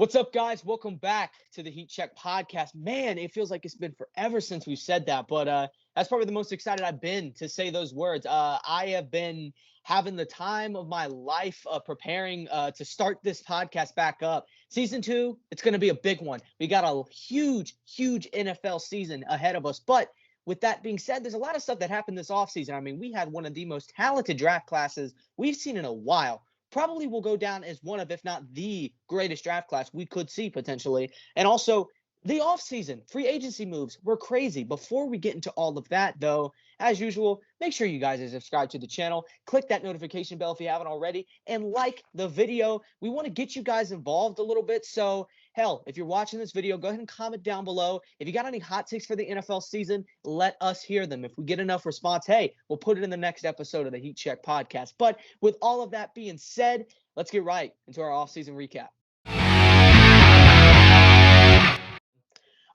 What's up, guys? Welcome back to the Heat Check podcast. Man, it feels like it's been forever since we've said that, but that's probably the most excited I've been to say those words. I have been having the time of my life preparing to start this podcast back up. Season 2, it's going to be a big one. We got a huge NFL season ahead of us, but with that being said, there's a lot of stuff that happened this offseason. I mean, we had one of the most talented draft classes we've seen in a while. Probably will go down as one of, if not the greatest draft class we could see potentially. And also, the offseason, free agency moves were crazy. Before we get into all of that, though, as usual, make sure you guys are subscribed to the channel. Click that notification bell if you haven't already, and like the video. We want to get you guys involved a little bit. So, hell, if you're watching this video, go ahead and comment down below. If you got any hot takes for the NFL season, let us hear them. If we get enough response, hey, we'll put it in the next episode of the Heat Check podcast. But with all of that being said, let's get right into our offseason recap.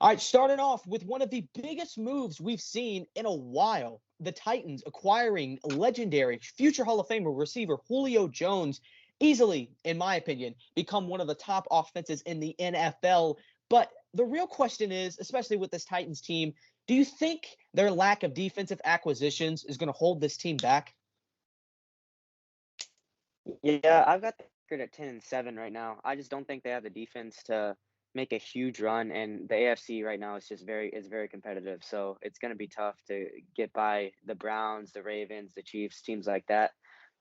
All right, starting off with one of the biggest moves we've seen in a while. The Titans acquiring legendary future Hall of Famer receiver Julio Jones. Easily, in my opinion, become one of the top offenses in the NFL. But the real question is, especially with this Titans team, do you think their lack of defensive acquisitions is going to hold this team back? Yeah, I've got the record at 10-7 right now. I just don't think they have the defense to make a huge run, and the AFC right now is just very competitive. So it's going to be tough to get by the Browns, the Ravens, the Chiefs, teams like that.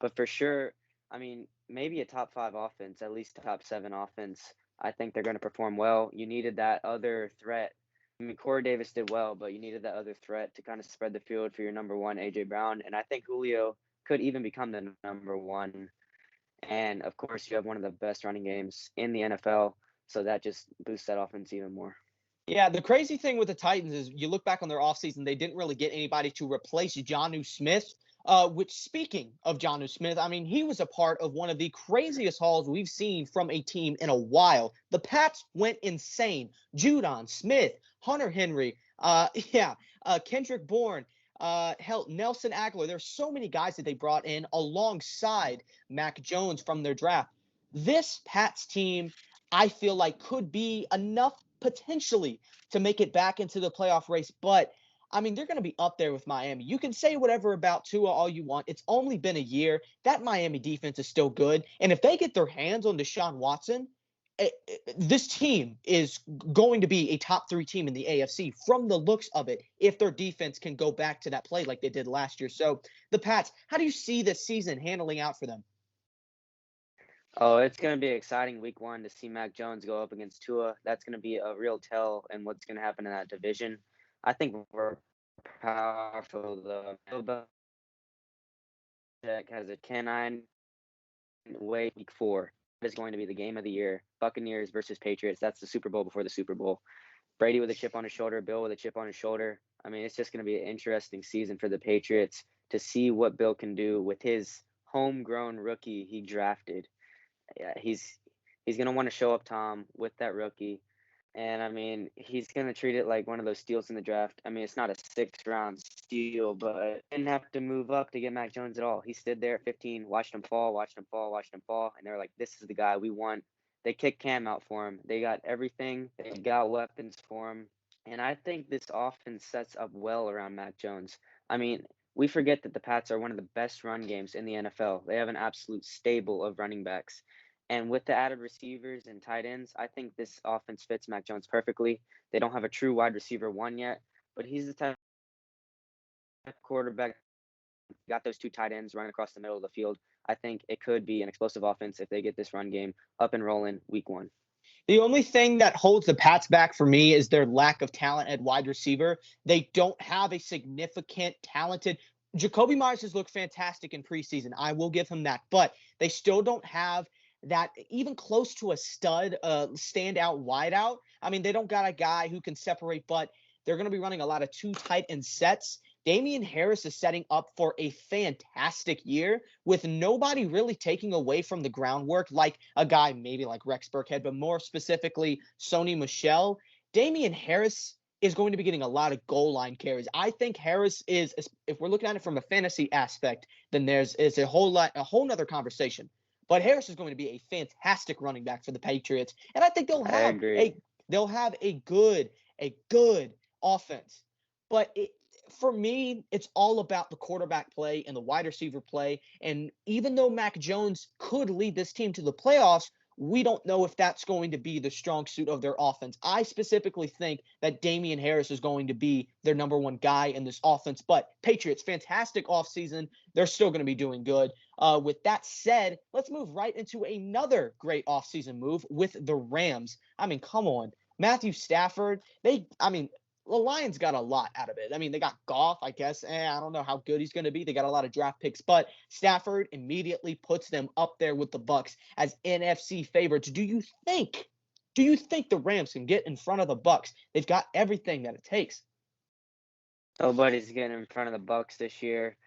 But for sure, I mean, maybe a top 5 offense, at least top 7 offense. I think they're going to perform well. You needed that other threat. I mean, Corey Davis did well, but you needed that other threat to kind of spread the field for your number one, A.J. Brown. And I think Julio could even become the number one. And, of course, you have one of the best running games in the NFL. So that just boosts that offense even more. Yeah, the crazy thing with the Titans is you look back on their offseason, they didn't really get anybody to replace Jonnu Smith. Which, speaking of Jonnu Smith, I mean, he was a part of one of the craziest hauls we've seen from a team in a while. The Pats went insane. Judon Smith, Hunter Henry, Kendrick Bourne, Nelson Aguilar. There's so many guys that they brought in alongside Mac Jones from their draft. This Pats team, I feel like, could be enough potentially to make it back into the playoff race, but I mean, they're going to be up there with Miami. You can say whatever about Tua all you want. It's only been a year. That Miami defense is still good. And if they get their hands on Deshaun Watson, this team is going to be a top 3 team in the AFC from the looks of it, if their defense can go back to that play like they did last year. So the Pats, how do you see this season handling out for them? Oh, it's going to be exciting week 1 to see Mac Jones go up against Tua. That's going to be a real tell in what's going to happen in that division. I think we're powerful, though. Belichick has a canine way week 4. That is going to be the game of the year. Buccaneers versus Patriots. That's the Super Bowl before the Super Bowl. Brady with a chip on his shoulder, Bill with a chip on his shoulder. I mean, it's just going to be an interesting season for the Patriots to see what Bill can do with his homegrown rookie he drafted. Yeah, he's going to want to show up, Tom, with that rookie. And, I mean, he's going to treat it like one of those steals in the draft. I mean, it's not a 6th-round steal, but didn't have to move up to get Mac Jones at all. He stood there at 15, watched him fall, and they're like, this is the guy we want. They kicked Cam out for him. They got everything. They got weapons for him. And I think this offense sets up well around Mac Jones. I mean, we forget that the Pats are one of the best run games in the NFL. They have an absolute stable of running backs. And with the added receivers and tight ends, I think this offense fits Mac Jones perfectly. They don't have a true wide receiver 1 yet, but he's the type of quarterback got those 2 tight ends running across the middle of the field. I think it could be an explosive offense if they get this run game up and rolling week 1. The only thing that holds the Pats back for me is their lack of talent at wide receiver. They don't have a significant talented. Jacoby Myers has looked fantastic in preseason. I will give him that, but they still don't have that even close to a stud, standout wideout. I mean, they don't got a guy who can separate, but they're going to be running a lot of 2 tight end sets. Damian Harris is setting up for a fantastic year with nobody really taking away from the groundwork like a guy maybe like Rex Burkhead, but more specifically Sony Michel. Damian Harris is going to be getting a lot of goal line carries. I think Harris is, if we're looking at it from a fantasy aspect, then there's a whole nother conversation. But Harris is going to be a fantastic running back for the Patriots, and I think I agree. they'll have a good offense. But for me, it's all about the quarterback play and the wide receiver play. And even though Mac Jones could lead this team to the playoffs, we don't know if that's going to be the strong suit of their offense. I specifically think that Damian Harris is going to be their number one guy in this offense. But Patriots, fantastic offseason. They're still going to be doing good. With that said, let's move right into another great offseason move with the Rams. I mean, come on. Matthew Stafford, the Lions got a lot out of it. I mean, they got Goff, I guess. I don't know how good he's going to be. They got a lot of draft picks, but Stafford immediately puts them up there with the Bucs as NFC favorites. Do you think the Rams can get in front of the Bucs? They've got everything that it takes. Nobody's getting in front of the Bucs this year.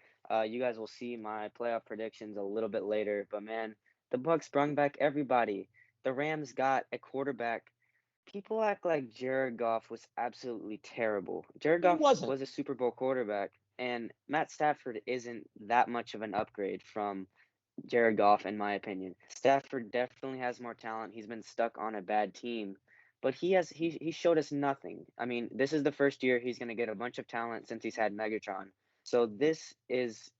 You guys will see my playoff predictions a little bit later, but man, the Bucs brought back everybody. The Rams got a quarterback. People act like Jared Goff was absolutely terrible. Jared He Goff wasn't. was a Super Bowl quarterback, and Matt Stafford isn't that much of an upgrade from Jared Goff, in my opinion. Stafford definitely has more talent. He's been stuck on a bad team, but he showed us nothing. I mean, this is the first year he's going to get a bunch of talent since he's had Megatron. So this is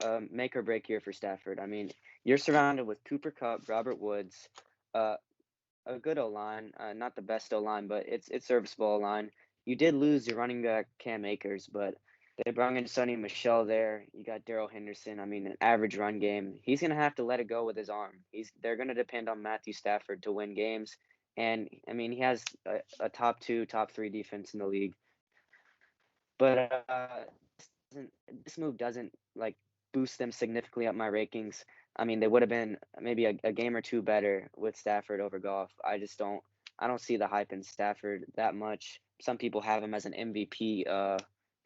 a make or break year for Stafford. I mean, you're surrounded with Cooper Kupp, Robert Woods, uh, a good O line, not the best O line, but it's serviceable O line. You did lose your running back Cam Akers, but they brought in Sonny Michel there. You got Daryl Henderson. I mean, an average run game. He's gonna have to let it go with his arm. They're gonna depend on Matthew Stafford to win games, and I mean he has a top two, top three defense in the league. But this move doesn't like boost them significantly up my rankings. I mean, they would have been maybe a game or two better with Stafford over Goff. I don't see the hype in Stafford that much. Some people have him as an MVP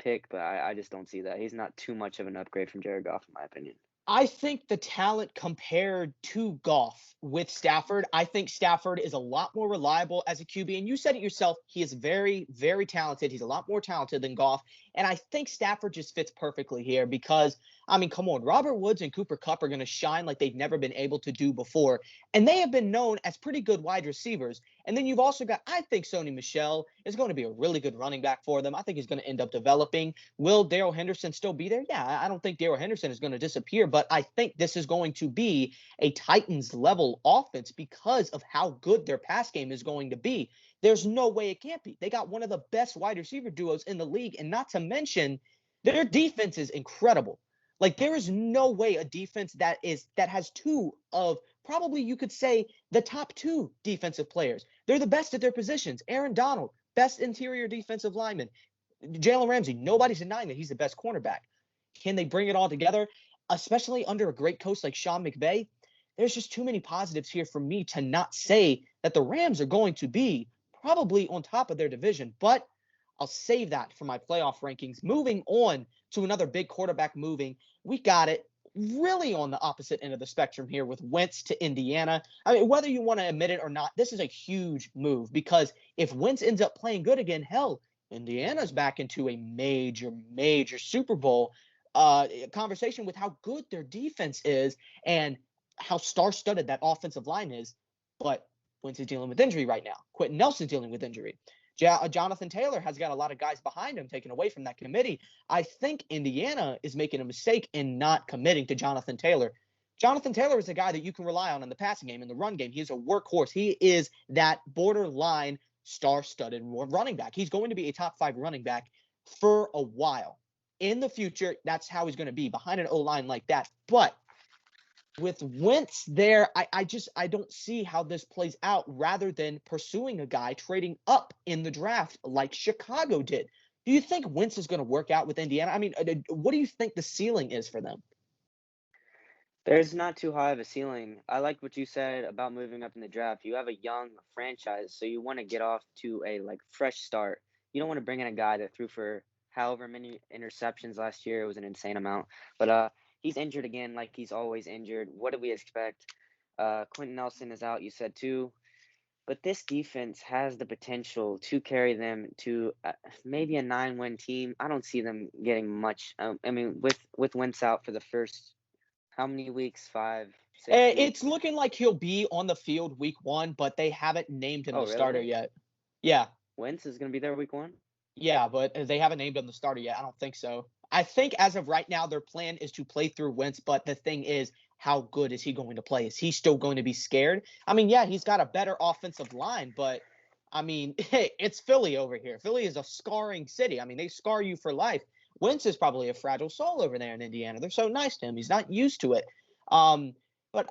pick, but I just don't see that. He's not too much of an upgrade from Jared Goff, in my opinion. I think the talent compared to Goff with Stafford, I think Stafford is a lot more reliable as a QB. And you said it yourself, he is very, very talented. He's a lot more talented than Goff. And I think Stafford just fits perfectly here because, I mean, come on, Robert Woods and Cooper Kupp are going to shine like they've never been able to do before. And they have been known as pretty good wide receivers. And then you've also got, I think Sonny Michel is going to be a really good running back for them. I think he's going to end up developing. Will Daryl Henderson still be there? Yeah, I don't think Daryl Henderson is going to disappear, but I think this is going to be a Titans level offense because of how good their pass game is going to be. There's no way it can't be. They got one of the best wide receiver duos in the league, and not to mention their defense is incredible. Like there is no way a defense that has two of probably you could say the top two defensive players. They're the best at their positions. Aaron Donald, best interior defensive lineman. Jalen Ramsey, nobody's denying that he's the best cornerback. Can they bring it all together, especially under a great coach like Sean McVay? There's just too many positives here for me to not say that the Rams are going to be probably on top of their division, but I'll save that for my playoff rankings. Moving on to another big quarterback moving, we got it really on the opposite end of the spectrum here with Wentz to Indiana. I mean, whether you want to admit it or not, this is a huge move because if Wentz ends up playing good again, hell, Indiana's back into a major Super Bowl conversation with how good their defense is and how star-studded that offensive line is. But Wentz is dealing with injury right now. Quentin Nelson's dealing with injury. Jonathan Taylor has got a lot of guys behind him taken away from that committee. I think Indiana is making a mistake in not committing to Jonathan Taylor. Jonathan Taylor is a guy that you can rely on in the passing game, in the run game. He's a workhorse. He is that borderline star-studded running back. He's going to be a top 5 running back for a while. In the future, that's how he's going to be, behind an O-line like that. But with Wentz there, I don't see how this plays out rather than pursuing a guy trading up in the draft like Chicago did. Do you think Wentz is going to work out with Indiana? I mean, what do you think the ceiling is for them? There's not too high of a ceiling. I like what you said about moving up in the draft. You have a young franchise, so you want to get off to a fresh start. You don't want to bring in a guy that threw for however many interceptions last year. It was an insane amount. But he's injured again, like he's always injured. What do we expect? Quentin Nelson is out, you said too. But this defense has the potential to carry them to maybe a 9-win team. I don't see them getting much. I mean, with Wentz out for the first how many weeks? 5. 6 weeks. It's looking like he'll be on the field week 1, but they haven't named him Oh, the starter really? yet. Yeah. Wentz is going to be there week 1? Yeah, but they haven't named him the starter yet. I don't think so. I think as of right now, their plan is to play through Wentz, but the thing is, how good is he going to play? Is he still going to be scared? I mean, yeah, he's got a better offensive line, but I mean, hey, it's Philly over here. Philly is a scarring city. I mean, they scar you for life. Wentz is probably a fragile soul over there in Indiana. They're so nice to him. He's not used to it. But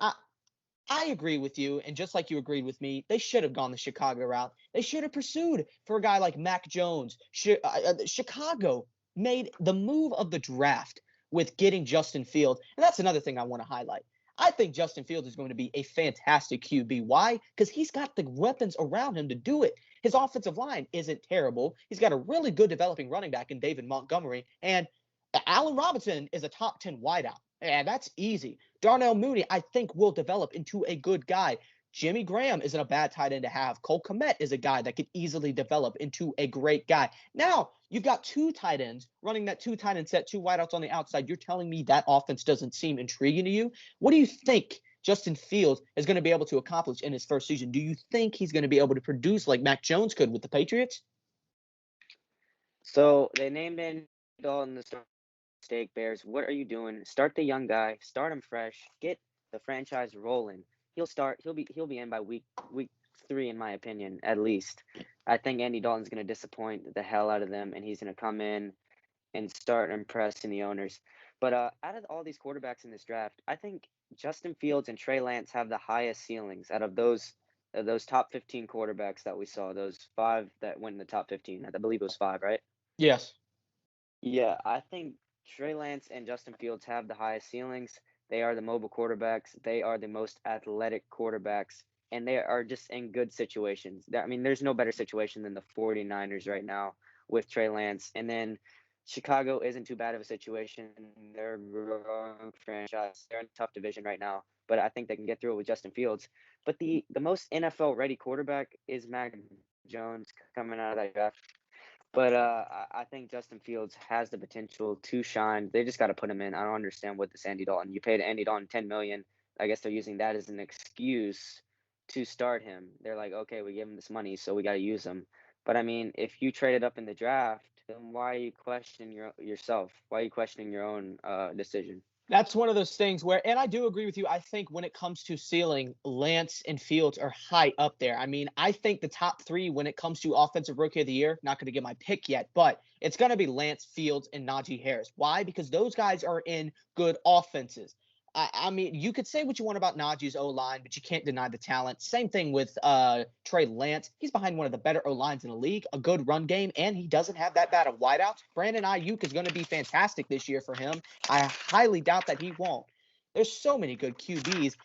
I agree with you, and just like you agreed with me, they should have gone the Chicago route. They should have pursued for a guy like Mac Jones. Chicago made the move of the draft with getting Justin Fields, and that's another thing I want to highlight. I think Justin Fields is going to be a fantastic QB. Why? Because he's got the weapons around him to do it. His offensive line isn't terrible. He's got a really good developing running back in David Montgomery, and Allen Robinson is a top 10 wideout. Yeah, that's easy. Darnell Mooney, I think, will develop into a good guy. Jimmy Graham isn't a bad tight end to have. Cole Kmet is a guy that could easily develop into a great guy. Now, you've got 2 tight ends running that 2 tight end set, 2 wideouts on the outside. You're telling me that offense doesn't seem intriguing to you? What do you think Justin Fields is going to be able to accomplish in his first season? Do you think he's going to be able to produce like Mac Jones could with the Patriots? So they named Andy Dalton the Steak Bears. What are you doing? Start the young guy. Start him fresh. Get the franchise rolling. He'll be in by week 3, in my opinion, at least. I think Andy Dalton's going to disappoint the hell out of them, and he's going to come in and start impressing the owners. But out of all these quarterbacks in this draft, I think Justin Fields and Trey Lance have the highest ceilings out of those top 15 quarterbacks that we saw. Those 5 that went in the top 15. I believe it was 5, right? Yes. Yeah, I think Trey Lance and Justin Fields have the highest ceilings. They are the mobile quarterbacks. They are the most athletic quarterbacks, and they are just in good situations. I mean, there's no better situation than the 49ers right now with Trey Lance. And then Chicago isn't too bad of a situation. They're a growing franchise. They're in a tough division right now, but I think they can get through it with Justin Fields. But the most NFL ready quarterback is Mac Jones coming out of that draft. But I think Justin Fields has the potential to shine. They just got to put him in. I don't understand what this Andy Dalton. You paid Andy Dalton $10 million. I guess they're using that as an excuse to start him. They're like, okay, we give him this money, so we got to use him. But I mean, if you traded up in the draft, then why are you questioning yourself? Why are you questioning your own decision? That's one of those things where, and I do agree with you. I think when it comes to ceiling, Lance and Fields are high up there. I mean, I think the top 3 when it comes to offensive rookie of the year, not going to get my pick yet, but it's going to be Lance, Fields, and Najee Harris. Why? Because those guys are in good offenses. I mean, you could say what you want about Najee's O-line, but you can't deny the talent. Same thing with Trey Lance. He's behind one of the better O-lines in the league, a good run game, and he doesn't have that bad of wideouts. Brandon Ayuk is going to be fantastic this year for him. I highly doubt that he won't. There's so many good QBs.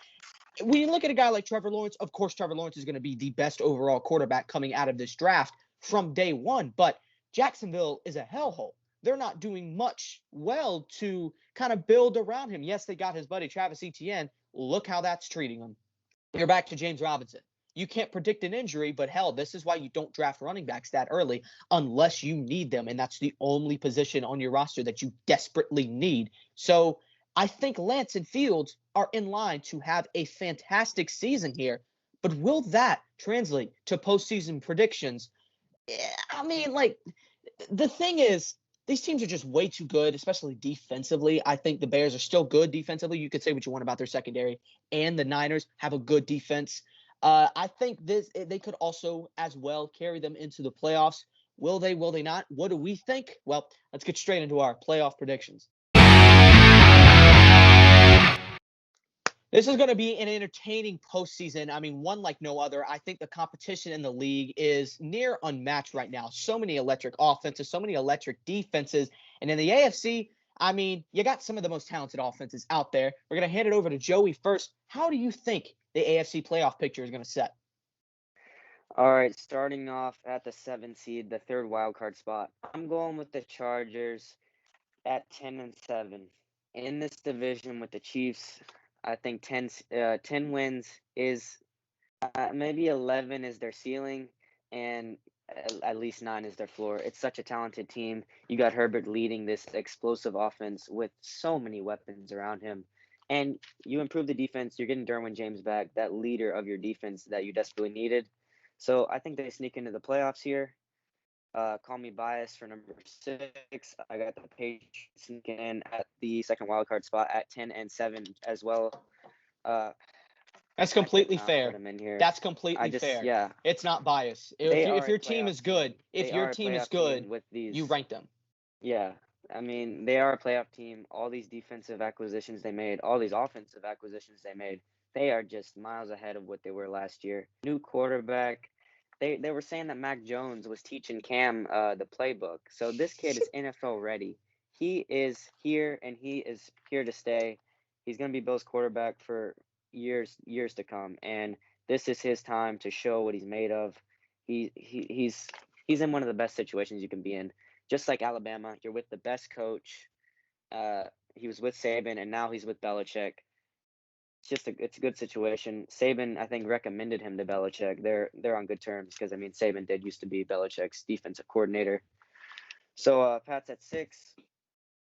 When you look at a guy like Trevor Lawrence, of course, Trevor Lawrence is going to be the best overall quarterback coming out of this draft from day one, but Jacksonville is a hellhole. They're not doing much well to kind of build around him. Yes, they got his buddy Travis Etienne. Look how that's treating him. You're back to James Robinson. You can't predict an injury, but hell, this is why you don't draft running backs that early unless you need them. And that's the only position on your roster that you desperately need. So I think Lance and Fields are in line to have a fantastic season here. But will that translate to postseason predictions? I mean, like, the thing is, these teams are just way too good, especially defensively. I think the Bears are still good defensively. You could say what you want about their secondary, and the Niners have a good defense. I think they could also as well carry them into the playoffs. Will they? Will they not? What do we think? Well, let's get straight into our playoff predictions. This is going to be an entertaining postseason. I mean, one like no other. I think the competition in the league is near unmatched right now. So many electric offenses, so many electric defenses. And in the AFC, I mean, you got some of the most talented offenses out there. We're going to hand it over to Joey first. How do you think the AFC playoff picture is going to set? All right, starting off at the 7th seed, the 3rd wild card spot. I'm going with the Chargers at 10-7. In this division with the Chiefs, I think 10 wins is maybe 11 is their ceiling, and at least 9 is their floor. It's such a talented team. You got Herbert leading this explosive offense with so many weapons around him. And you improve the defense. You're getting Derwin James back, that leader of your defense that you desperately needed. So I think they sneak into the playoffs here. Call me biased for number 6. I got the Patriots sneaking in at the second wildcard spot at 10-7 as well. That's I could completely not put fair. them in here. That's completely fair. Yeah, It's not bias. they If are a your team playoff is good, team. if They your are a team is playoff good, team with you these. rank them. Yeah, I mean, they are a playoff team. All these defensive acquisitions they made, all these offensive acquisitions they made, they are just miles ahead of what they were last year. New quarterback. They were saying that Mac Jones was teaching Cam the playbook. So this kid is NFL ready. He is here, and he is here to stay. He's going to be Bill's quarterback for years to come, and this is his time to show what he's made of. He's in one of the best situations you can be in. Just like Alabama, you're with the best coach. He was with Saban, and now he's with Belichick. It's a good situation. Saban, I think, recommended him to Belichick. They're on good terms because, I mean, Saban did used to be Belichick's defensive coordinator. So Pat's at 6.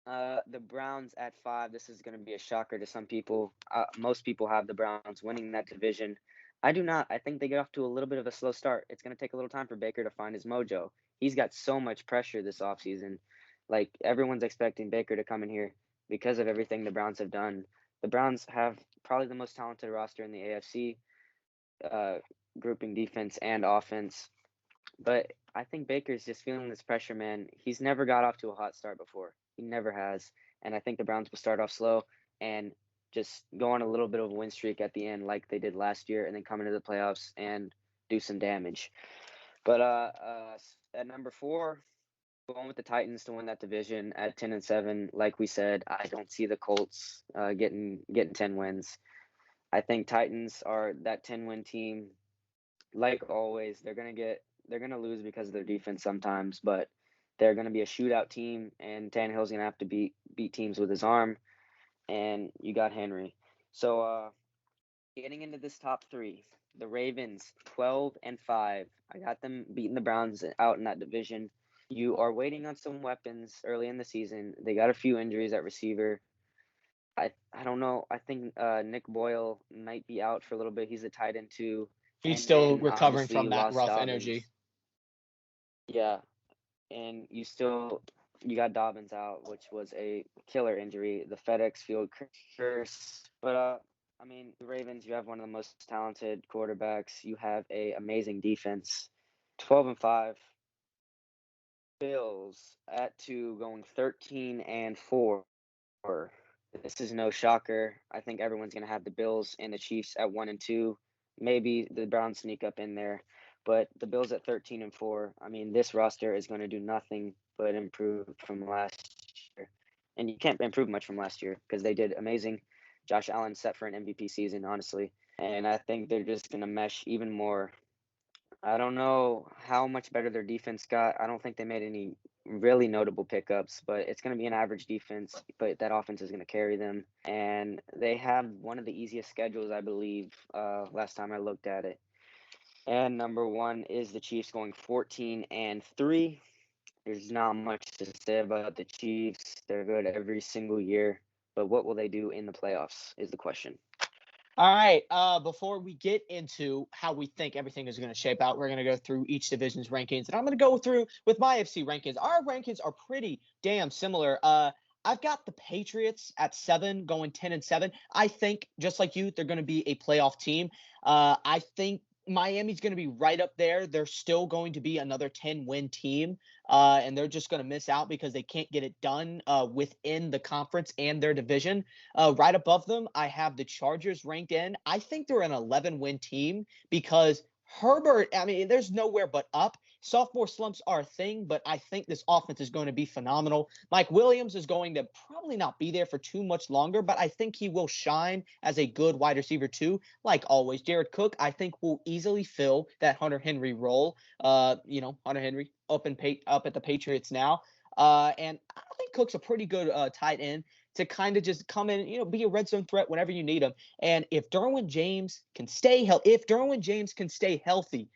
The Browns at 5. This is going to be a shocker to some people. Most people have the Browns winning that division. I do not. I think they get off to a little bit of a slow start. It's going to take a little time for Baker to find his mojo. He's got so much pressure this offseason. Like, everyone's expecting Baker to come in here because of everything the Browns have done. The Browns have probably the most talented roster in the AFC, grouping defense and offense. But I think Baker's just feeling this pressure, man. He's never got off to a hot start before. He never has. And I think the Browns will start off slow and just go on a little bit of a win streak at the end like they did last year and then come into the playoffs and do some damage. But at number 4, going with the Titans to win that division at 10-7. Like we said, I don't see the Colts getting 10 wins. I think Titans are that 10-win team. Like always, they're gonna lose because of their defense sometimes, but they're gonna be a shootout team, and Tannehill's gonna have to beat teams with his arm, and you got Henry. So getting into this top 3, the Ravens 12-5. I got them beating the Browns out in that division. You are waiting on some weapons early in the season. They got a few injuries at receiver. I don't know. I think Nick Boyle might be out for a little bit. He's a tight end too. He's And still then recovering obviously from you that lost rough Dobbins. energy. Yeah. And you got Dobbins out, which was a killer injury. The FedEx Field curse. But I mean, the Ravens, you have one of the most talented quarterbacks. You have a amazing defense. 12-5. Bills at 2 going 13-4. This is no shocker. I think everyone's going to have the Bills and the Chiefs at 1-2. Maybe the Browns sneak up in there, but the Bills at 13-4. I mean, this roster is going to do nothing but improve from last year. And you can't improve much from last year because they did amazing. Josh Allen set for an MVP season, honestly. And I think they're just going to mesh even more. I don't know how much better their defense got. I don't think they made any really notable pickups, but it's going to be an average defense, but that offense is going to carry them. And they have one of the easiest schedules, I believe, last time I looked at it. And number 1 is the Chiefs going 14-3. There's not much to say about the Chiefs. They're good every single year. But what will they do in the playoffs is the question. All right. Before we get into how we think everything is going to shape out, we're going to go through each division's rankings, and I'm going to go through with my FC rankings. Our rankings are pretty damn similar. I've got the Patriots at 7 going 10-7. I think, just like you, they're going to be a playoff team. I think Miami's going to be right up there. They're still going to be another 10-win team, and they're just going to miss out because they can't get it done within the conference and their division. Right above them, I have the Chargers ranked in. I think they're an 11-win team because Herbert, I mean, there's nowhere but up. Sophomore slumps are a thing, but I think this offense is going to be phenomenal. Mike Williams is going to probably not be there for too much longer, but I think he will shine as a good wide receiver too. Like always, Jared Cook, I think, will easily fill that Hunter Henry role. Hunter Henry up at the Patriots now. And I think Cook's a pretty good tight end to kind of just come in, be a red zone threat whenever you need him. And if Derwin James can stay healthy,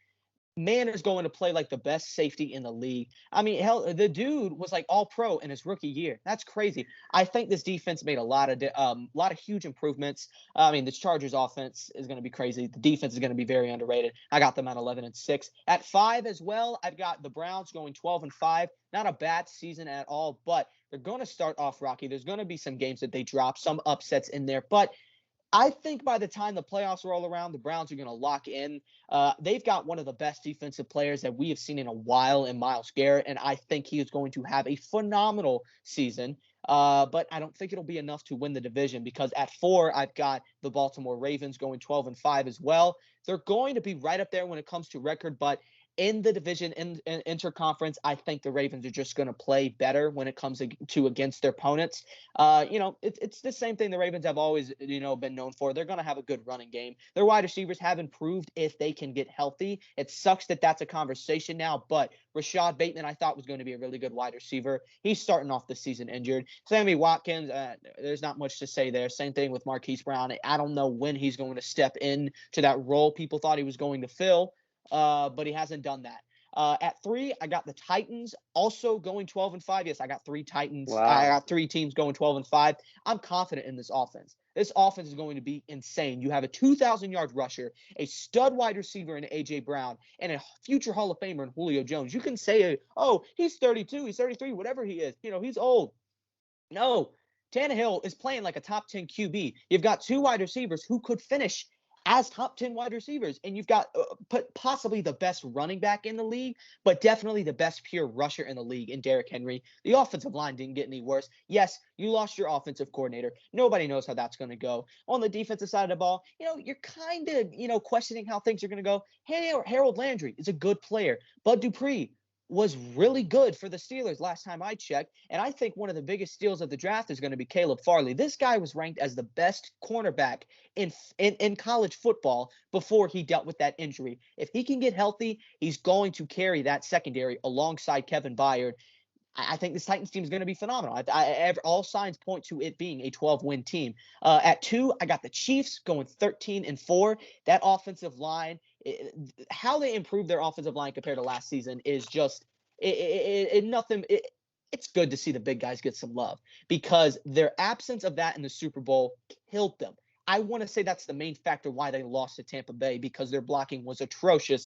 man is going to play like the best safety in the league. I mean, hell, the dude was like all pro in his rookie year. That's crazy. I think this defense made a lot of huge improvements. I mean, this Chargers offense is going to be crazy. The defense is going to be very underrated. I got them at 11-6. At 5 as well, I've got the Browns going 12-5. Not a bad season at all, but they're going to start off rocky. There's going to be some games that they drop, some upsets in there, but I think by the time the playoffs roll around, the Browns are going to lock in. They've got one of the best defensive players that we have seen in a while in Myles Garrett, and I think he is going to have a phenomenal season. But I don't think it'll be enough to win the division because at 4, I've got the Baltimore Ravens going 12-5 as well. They're going to be right up there when it comes to record, but in the division in interconference, I think the Ravens are just going to play better when it comes to against their opponents. It's the same thing the Ravens have always, been known for. They're going to have a good running game. Their wide receivers have improved if they can get healthy. It sucks that that's a conversation now, but Rashad Bateman, I thought was going to be a really good wide receiver. He's starting off the season injured. Sammy Watkins, there's not much to say there. Same thing with Marquise Brown. I don't know when he's going to step in to that role people thought he was going to fill. But he hasn't done that. At 3, I got the Titans also going 12-5. Yes, I got 3 Titans. Wow. I got 3 teams going 12-5. I'm confident in this offense. This offense is going to be insane. You have a 2,000-yard rusher, a stud wide receiver in A.J. Brown, and a future Hall of Famer in Julio Jones. You can say, oh, he's 32, he's 33, whatever he is. He's old. No, Tannehill is playing like a top 10 QB. You've got 2 wide receivers who could finish as top 10 wide receivers, and you've got possibly the best running back in the league, but definitely the best pure rusher in the league in Derrick Henry. The offensive line didn't get any worse. Yes, you lost your offensive coordinator. Nobody knows how that's going to go. On the defensive side of the ball, you're kind of, questioning how things are going to go. Hey, Harold Landry is a good player. Bud Dupree was really good for the Steelers last time I checked. And I think one of the biggest steals of the draft is going to be Caleb Farley. This guy was ranked as the best cornerback in college football before he dealt with that injury. If he can get healthy, he's going to carry that secondary alongside Kevin Byard. I think this Titans team is going to be phenomenal. All signs point to it being a 12-win team. At 2, I got the Chiefs going 13-4. That offensive line, how they improved their offensive line compared to last season is just nothing. It's good to see the big guys get some love because their absence of that in the Super Bowl killed them. I want to say that's the main factor why they lost to Tampa Bay because their blocking was atrocious.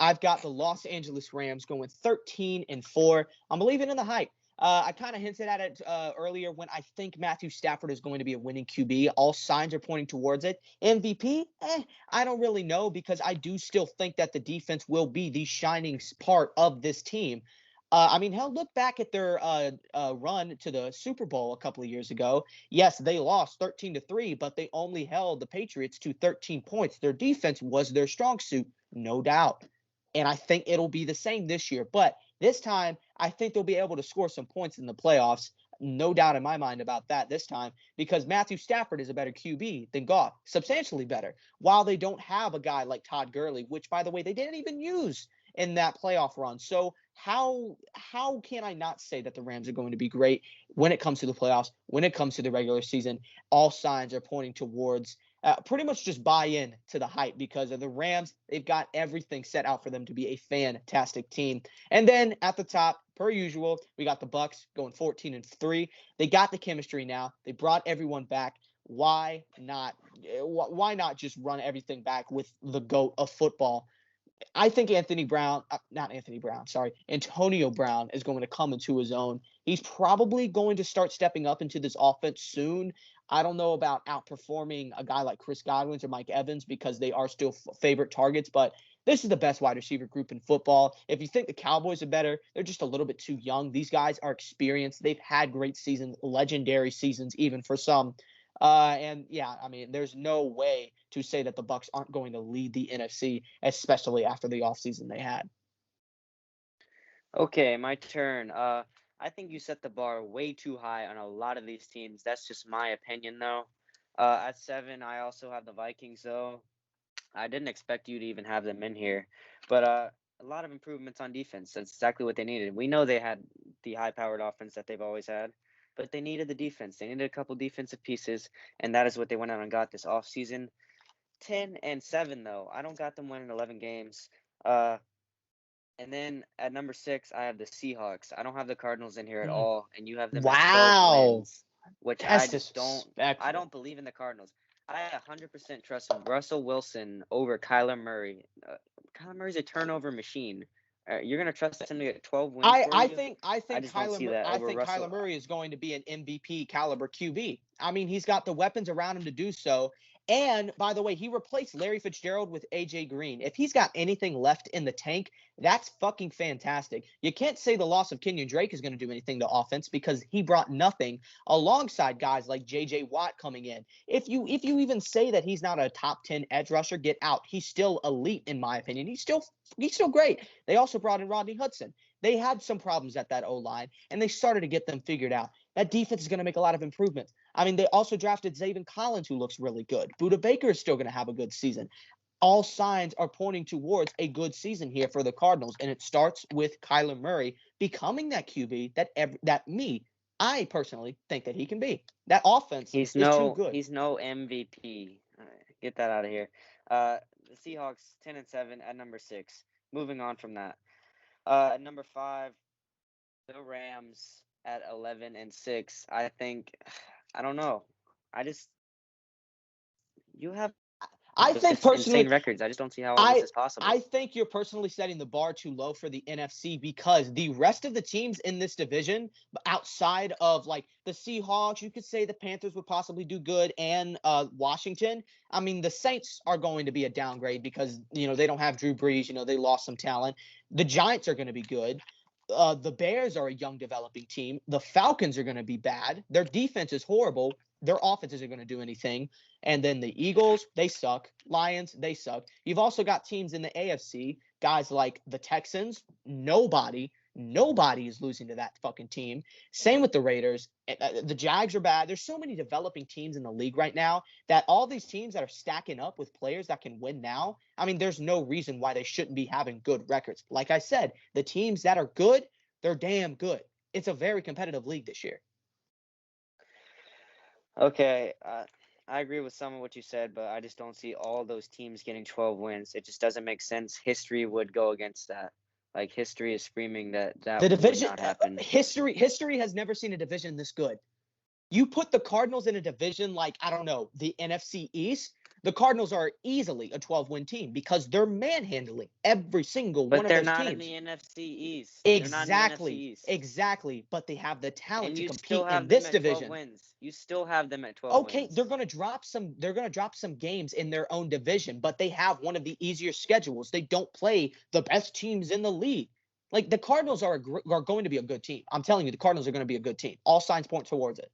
I've got the Los Angeles Rams going 13-4. I'm believing in the hype. I kind of hinted at it earlier when I think Matthew Stafford is going to be a winning QB. All signs are pointing towards it. MVP? I don't really know because I do still think that the defense will be the shining part of this team. I mean, hell, look back at their run to the Super Bowl a couple of years ago. Yes, they lost 13-3, but they only held the Patriots to 13 points. Their defense was their strong suit, no doubt. And I think it'll be the same this year. But this time, I think they'll be able to score some points in the playoffs. No doubt in my mind about that this time, because Matthew Stafford is a better QB than Goff, substantially better. While they don't have a guy like Todd Gurley, which, by the way, they didn't even use in that playoff run. So how can I not say that the Rams are going to be great when it comes to the playoffs, when it comes to the regular season? All signs are pointing towards pretty much just buy in to the hype because of the Rams. They've got everything set out for them to be a fantastic team. And then at the top, per usual, we got the Bucs going 14-3. They got the chemistry now. They brought everyone back. Why not? Why not just run everything back with the GOAT of football? I think Antonio Brown is going to come into his own. He's probably going to start stepping up into this offense soon. I don't know about outperforming a guy like Chris Godwin or Mike Evans because they are still favorite targets, but this is the best wide receiver group in football. If you think the Cowboys are better, they're just a little bit too young. These guys are experienced. They've had great seasons, legendary seasons even for some. And yeah, I mean, there's no way to say that the Bucs aren't going to lead the NFC, especially after the offseason they had. Okay, my turn. I think you set the bar way too high on a lot of these teams. That's just my opinion, though. At 7, I also have the Vikings, though. I didn't expect you to even have them in here, but a lot of improvements on defense. That's exactly what they needed. We know they had the high-powered offense that they've always had, but they needed the defense. They needed a couple defensive pieces, and that is what they went out and got this offseason. 10-7, though. I don't got them winning 11 games. And then at number 6, I have the Seahawks. I don't have the Cardinals in here at all, and you have them at 12 wins, which That's I don't believe in the Cardinals. I 100% trust Russell Wilson over Kyler Murray. Kyler Murray's a turnover machine. You're gonna trust him to get 12 wins for I you? think just don't see that over Russell. Kyler Murray is going to be an MVP caliber QB. I mean, he's got the weapons around him to do so. And by the way, he replaced Larry Fitzgerald with AJ Green. If he's got anything left in the tank, that's fucking fantastic. You can't say the loss of Kenyon Drake is going to do anything to offense because he brought nothing alongside guys like JJ Watt coming in. If you even say that he's not a top 10 edge rusher, get out. He's still elite in my opinion. He's still great. They also brought in Rodney Hudson. They had some problems at that O-line, and they started to get them figured out. That defense is going to make a lot of improvements. I mean, they also drafted Zaven Collins, who looks really good. Buda Baker is still going to have a good season. All signs are pointing towards a good season here for the Cardinals, and it starts with Kyler Murray becoming that QB I personally think that he can be. That offense is too good. He's no MVP. Get that out of here. The Seahawks 10-7 at number 6. Moving on from that. At number 5, the Rams at 11-6. I think, I don't know. I think personally, insane records. I just don't see how all this is possible. I think you're personally setting the bar too low for the NFC because the rest of the teams in this division, outside of like the Seahawks, you could say the Panthers would possibly do good, and Washington. I mean, the Saints are going to be a downgrade because they don't have Drew Brees. They lost some talent. The Giants are going to be good. The Bears are a young developing team. The Falcons are going to be bad. Their defense is horrible. Their offense isn't going to do anything. And then the Eagles, they suck. Lions, they suck. You've also got teams in the AFC, guys like the Texans. Nobody is losing to that fucking team. Same with the Raiders. The Jags are bad. There's so many developing teams in the league right now that all these teams that are stacking up with players that can win now, I mean, there's no reason why they shouldn't be having good records. Like I said, the teams that are good, they're damn good. It's a very competitive league this year. Okay, I agree with some of what you said, but I just don't see all those teams getting 12 wins. It just doesn't make sense. History would go against that. Like, history is screaming that the division would not happen. History has never seen a division this good. You put the Cardinals in a division like, I don't know, the NFC East, The Cardinals are easily a 12-win team because they're manhandling every single one But of they're those not in teams. the NFC East. They're not in the NFC Exactly. East. Exactly. But they have the talent And to you still compete in have them this at 12 division. wins. You still have them at 12 Okay, wins. they're gonna drop some games in their own division, but they have one of the easier schedules. They don't play the best teams in the league. Like the Cardinals are going to be a good team. I'm telling you, the Cardinals are going to be a good team. All signs point towards it.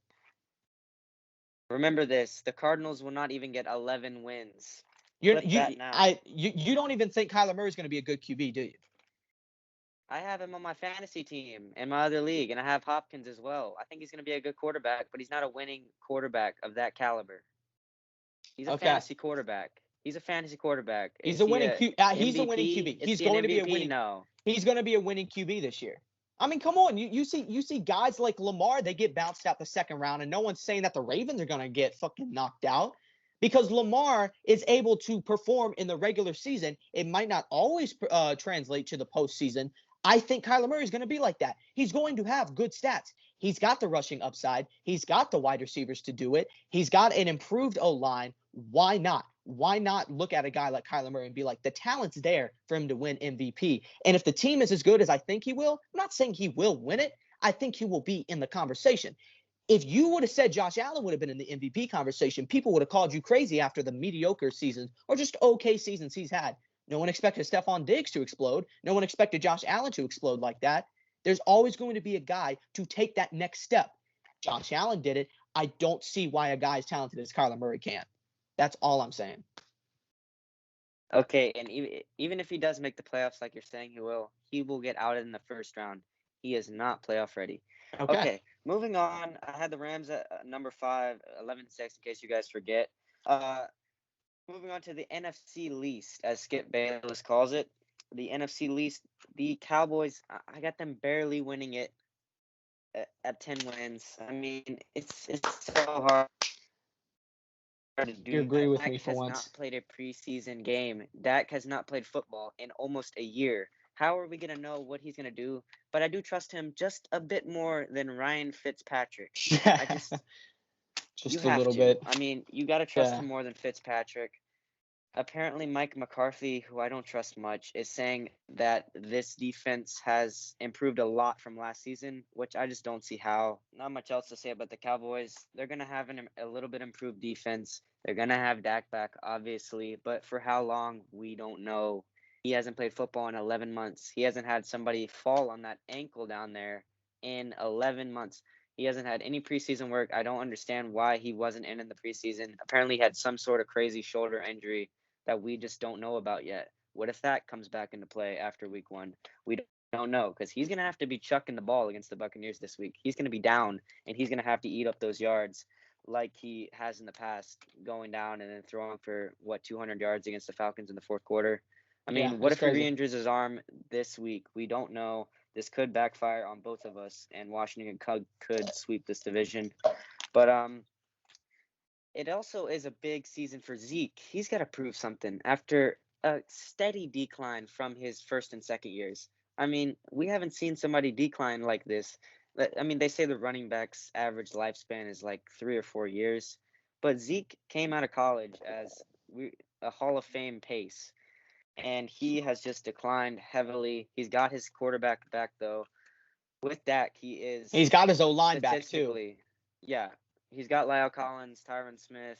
Remember this: the Cardinals will not even get 11 wins. You Flip that now. you don't even think Kyler Murray is going to be a good QB, do you? I have him on my fantasy team in my other league, and I have Hopkins as well. I think he's going to be a good quarterback, but he's not a winning quarterback of that caliber. He's a Okay. fantasy quarterback. He's a fantasy quarterback. He's Is a he winning a he's a winning MVP? QB. Is He's he an going to be a MVP? winning No. He's going to be a winning QB this year. I mean, come on. You see guys like Lamar, they get bounced out the second round, and no one's saying that the Ravens are going to get fucking knocked out because Lamar is able to perform in the regular season. It might not always translate to the postseason. I think Kyler Murray is going to be like that. He's going to have good stats. He's got the rushing upside. He's got the wide receivers to do it. He's got an improved O-line. Why not? Why not look at a guy like Kyler Murray and be like, the talent's there for him to win MVP? And if the team is as good as I think he will, I'm not saying he will win it. I think he will be in the conversation. If you would have said Josh Allen would have been in the MVP conversation, people would have called you crazy after the mediocre seasons or just okay seasons he's had. No one expected Stephon Diggs to explode. No one expected Josh Allen to explode like that. There's always going to be a guy to take that next step. Josh Allen did it. I don't see why a guy as talented as Kyler Murray can't. That's all I'm saying. Okay, and even if he does make the playoffs like you're saying he will get outed in the first round. He is not playoff ready. Okay, moving on. I had the Rams at number 5, 11-6, in case you guys forget. Moving on to the NFC least, as Skip Bayless calls it. The NFC least, the Cowboys, I got them barely winning it at 10 wins. I mean, it's so hard to do. You agree with Dak me for has once. not played a preseason game. Dak has not played football in almost a year. How are we going to know what he's going to do? But I do trust him just a bit more than Ryan Fitzpatrick. I just Just you a have little to. bit. I mean, you got to trust him more than Fitzpatrick. Apparently, Mike McCarthy, who I don't trust much, is saying that this defense has improved a lot from last season, which I just don't see how. Not much else to say about the Cowboys. They're going to have a little bit improved defense. They're going to have Dak back, obviously, but for how long, we don't know. He hasn't played football in 11 months. He hasn't had somebody fall on that ankle down there in 11 months. He hasn't had any preseason work. I don't understand why he wasn't in the preseason. Apparently, he had some sort of crazy shoulder injury that we just don't know about yet. What if that comes back into play after week 1? We don't know, because he's going to have to be chucking the ball against the Buccaneers this week. He's going to be down, and he's going to have to eat up those yards like he has in the past, going down and then throwing for, 200 yards against the Falcons in the fourth quarter. I mean, what if he re-injures his arm this week? We don't know. This could backfire on both of us, and Washington could sweep this division. But it also is a big season for Zeke. He's got to prove something after a steady decline from his first and second years. I mean, we haven't seen somebody decline like this. I mean, they say the running back's average lifespan is like 3 or 4 years, but Zeke came out of college as a Hall of Fame pace, and he has just declined heavily. He's got his quarterback back, though. With Dak, He's got his O-line back, too. Statistically, yeah. He's got Lyle Collins, Tyron Smith,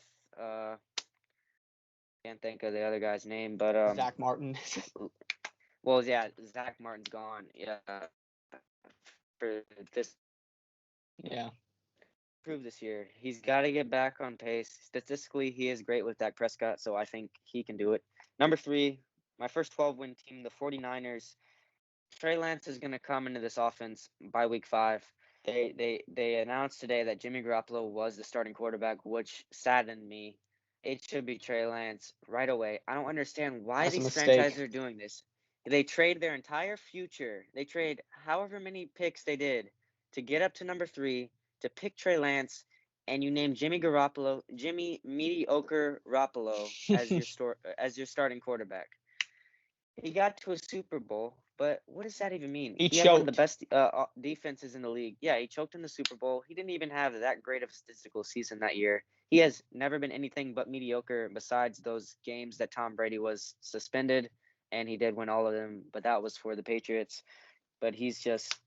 can't think of the other guy's name, but Zach Martin. well, yeah, Zach Martin's gone. Yeah, for this prove this year, he's got to get back on pace. Statistically, he is great with Dak Prescott, so I think he can do it. Number 3, my first 12-win team, the 49ers. Trey Lance is going to come into this offense by week 5. They announced today that Jimmy Garoppolo was the starting quarterback, which saddened me. It should be Trey Lance right away. I don't understand why these franchises are doing this. They trade their entire future. They trade however many picks they did to get up to number 3 to pick Trey Lance, and you name Jimmy Mediocre Garoppolo as your starting quarterback. He got to a Super Bowl. But what does that even mean? He He had one of the choked. best defenses in the league. Yeah, he choked in the Super Bowl. He didn't even have that great of a statistical season that year. He has never been anything but mediocre besides those games that Tom Brady was suspended, and he did win all of them, but that was for the Patriots. But he's just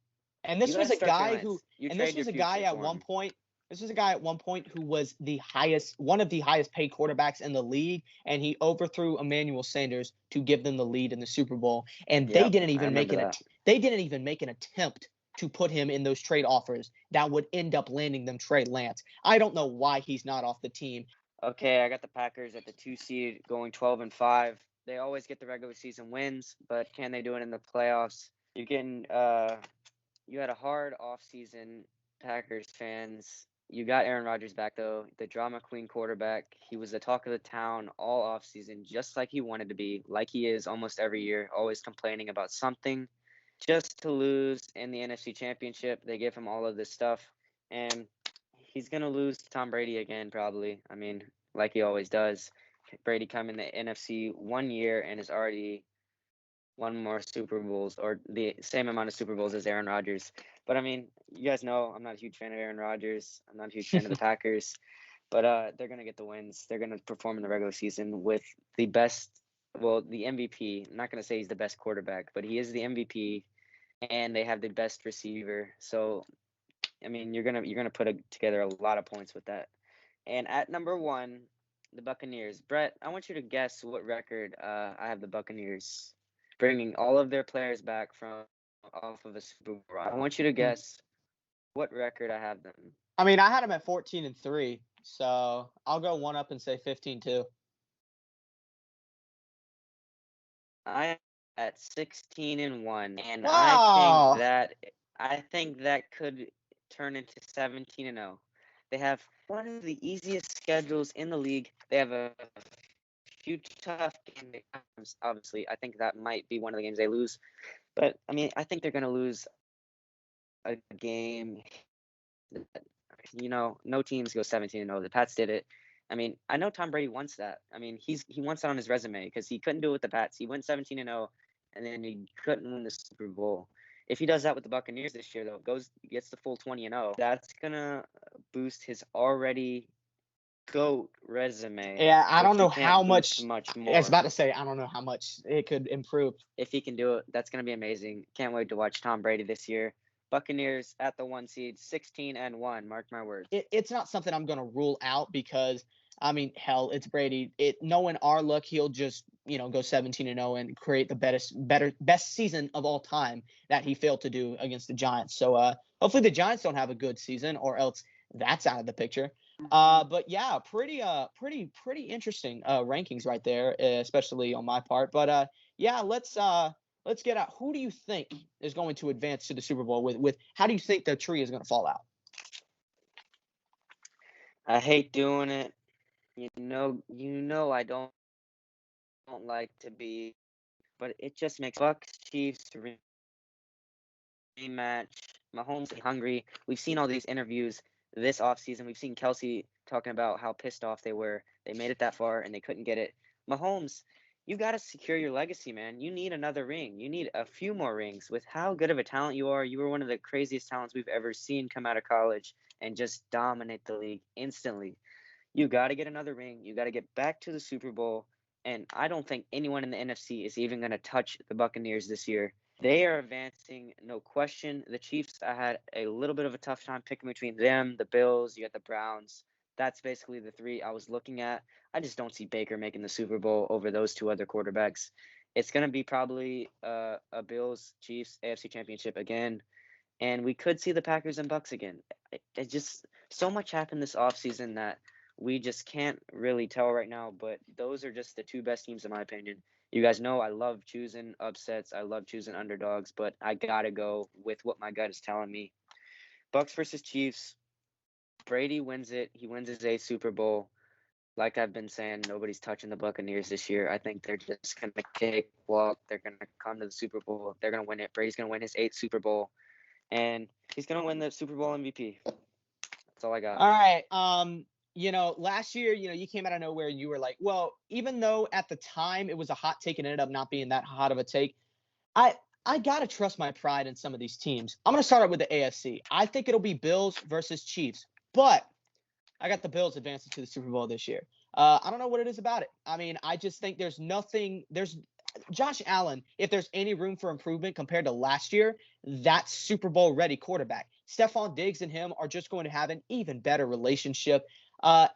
And you this got was to a start your guy lens. who, You and this trade your was a guy future at for one him. point. This was a guy at one point who was one of the highest paid quarterbacks in the league, and he overthrew Emmanuel Sanders to give them the lead in the Super Bowl. And Yeah, I remember that. they didn't even make an attempt to put him in those trade offers that would end up landing them Trey Lance. I don't know why he's not off the team. Okay, I got the Packers at the 2 seed going 12-5. They always get the regular season wins, but can they do it in the playoffs? You're getting you had a hard offseason, Packers fans. You got Aaron Rodgers back though, the drama queen quarterback. He was the talk of the town all offseason, just like he wanted to be, like he is almost every year, always complaining about something just to lose in the NFC Championship. They give him all of this stuff, and he's going to lose to Tom Brady again, probably. I mean, like he always does. Brady come in the NFC 1 year and is already won more Super Bowls or the same amount of Super Bowls as Aaron Rodgers. But I mean, you guys know I'm not a huge fan of Aaron Rodgers. I'm not a huge fan of the Packers. But they're going to get the wins. They're going to perform in the regular season with the best, well, the MVP. I'm not going to say he's the best quarterback, but he is the MVP, and they have the best receiver. So, I mean, you're gonna put together a lot of points with that. And at number 1, the Buccaneers. Brett, I want you to guess what record I have the Buccaneers bringing all of their players back from off of a Super Bowl run. I want you to guess what record I have them. I mean, I had him at 14-3, so I'll go one up and say 15-2. I at 16-1, and Wow. I think that could turn into 17-0. They have one of the easiest schedules in the league. They have a few tough games. Obviously, I think that might be one of the games they lose. But I mean, I think they're going to lose a game. No teams go 17-0. The Pats did it. I mean, I know Tom Brady wants that. I mean, he wants that on his resume because he couldn't do it with the Pats. He went 17-0, and then he couldn't win the Super Bowl. If he does that with the Buccaneers this year, though, gets the full 20-0, that's gonna boost his already GOAT resume. Yeah, I don't know how Boost much. much I was more. about to say, I don't know how much it could improve. If he can do it, that's gonna be amazing. Can't wait to watch Tom Brady this year. Buccaneers at the 1 seed, 16-1. Mark my words. It's not something I'm going to rule out because, I mean, hell, it's Brady. Knowing our luck, he'll just go 17-0 and create the best season of all time that he failed to do against the Giants. So hopefully the Giants don't have a good season, or else that's out of the picture. But yeah, pretty interesting rankings right there, especially on my part. But yeah, let's get out. Who do you think is going to advance to the Super Bowl with how do you think the tree is going to fall out? I hate doing it. You know I don't like to be, but it just makes Bucks Chiefs rematch. Mahomes is hungry. We've seen all these interviews this offseason. We've seen Kelsey talking about how pissed off they were. They made it that far and they couldn't get it. Mahomes, you got to secure your legacy, man. You need another ring. You need a few more rings. With how good of a talent you are, you were one of the craziest talents we've ever seen come out of college and just dominate the league instantly. You got to get another ring. You got to get back to the Super Bowl. And I don't think anyone in the NFC is even going to touch the Buccaneers this year. They are advancing, no question. The Chiefs, I had a little bit of a tough time picking between them, the Bills, you got the Browns. That's basically the three I was looking at. I just don't see Baker making the Super Bowl over those two other quarterbacks. It's going to be probably a Bills, Chiefs, AFC Championship again. And we could see the Packers and Bucs again. It just so much happened this offseason that we just can't really tell right now, but those are just the two best teams in my opinion. You guys know I love choosing upsets. I love choosing underdogs, but I got to go with what my gut is telling me. Bucs versus Chiefs. Brady wins it. He wins his eighth Super Bowl. Like I've been saying, nobody's touching the Buccaneers this year. I think they're just going to cakewalk. They're going to come to the Super Bowl. They're going to win it. Brady's going to win his eighth Super Bowl, and he's going to win the Super Bowl MVP. That's all I got. All right. Last year, you came out of nowhere and you were like, well, even though at the time it was a hot take and ended up not being that hot of a take, I I got to trust my pride in some of these teams. I'm going to start out with the AFC. I think it'll be Bills versus Chiefs, but I got the Bills advancing to the Super Bowl this year. I don't know what it is about it. I mean, I just think there's Josh Allen, if there's any room for improvement compared to last year, that's Super Bowl ready quarterback. Stephon Diggs and him are just going to have an even better relationship. I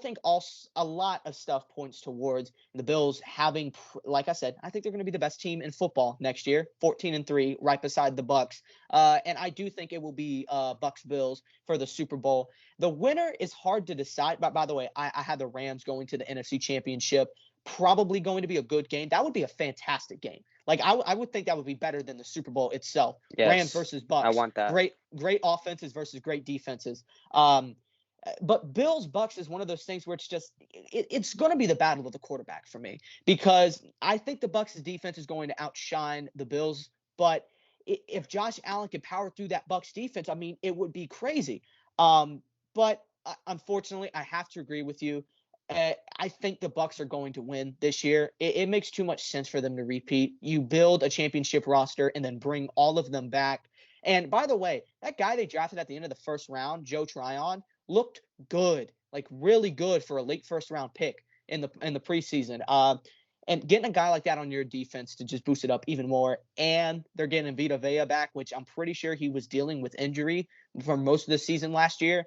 think a lot of stuff points towards the Bills having, like I said, I think they're going to be the best team in football next year, 14-3, right beside the Bucs. And I do think it will be Bucs Bills for the Super Bowl. The winner is hard to decide. But by the way, I had the Rams going to the NFC Championship. Probably going to be a good game. That would be a fantastic game. Like I would think that would be better than the Super Bowl itself. Yes, Rams versus Bucs. I want that. Great offenses versus great defenses. But Bills Bucs is one of those things where it's going to be the battle of the quarterback for me, because I think the Bucs' defense is going to outshine the Bills. But if Josh Allen can power through that Bucs defense, I mean, it would be crazy. But unfortunately, I have to agree with you. I think the Bucs are going to win this year. It makes too much sense for them to repeat. You build a championship roster and then bring all of them back. And by the way, that guy they drafted at the end of the first round, Joe Tryon, looked good, like really good for a late first round pick in the preseason. And getting a guy like that on your defense to just boost it up even more. And they're getting Vita Vea back, which I'm pretty sure he was dealing with injury for most of the season last year.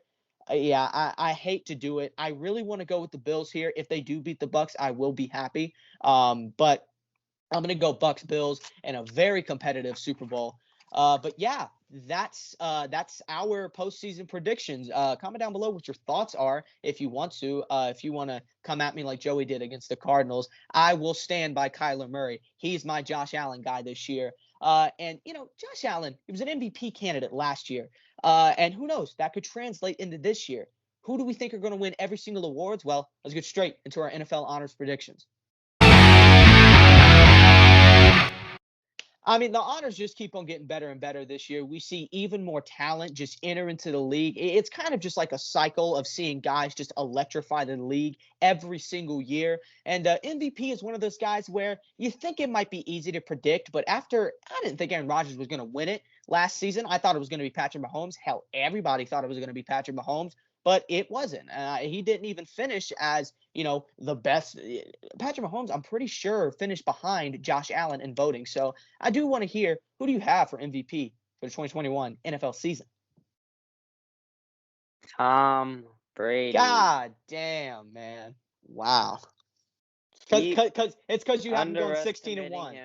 I hate to do it. I really want to go with the Bills here. If they do beat the Bucs, I will be happy. But I'm going to go Bucs Bills in a very competitive Super Bowl. But yeah, that's our postseason predictions. Comment down below what your thoughts are if you want to. If you want to come at me like Joey did against the Cardinals, I will stand by Kyler Murray. He's my Josh Allen guy this year. And Josh Allen, he was an MVP candidate last year. And who knows, that could translate into this year. Who do we think are going to win every single awards? Well, let's get straight into our NFL honors predictions. I mean, the honors just keep on getting better and better this year. We see even more talent just enter into the league. It's kind of just like a cycle of seeing guys just electrify the league every single year. And MVP is one of those guys where you think it might be easy to predict, but I didn't think Aaron Rodgers was going to win it last season. I thought it was going to be Patrick Mahomes. Hell, everybody thought it was going to be Patrick Mahomes. But it wasn't. He didn't even finish as, the best. Patrick Mahomes, I'm pretty sure, finished behind Josh Allen in voting. So I do want to hear, who do you have for MVP for the 2021 NFL season? Tom Brady. God damn, man. Wow. Because you have him going 16-1.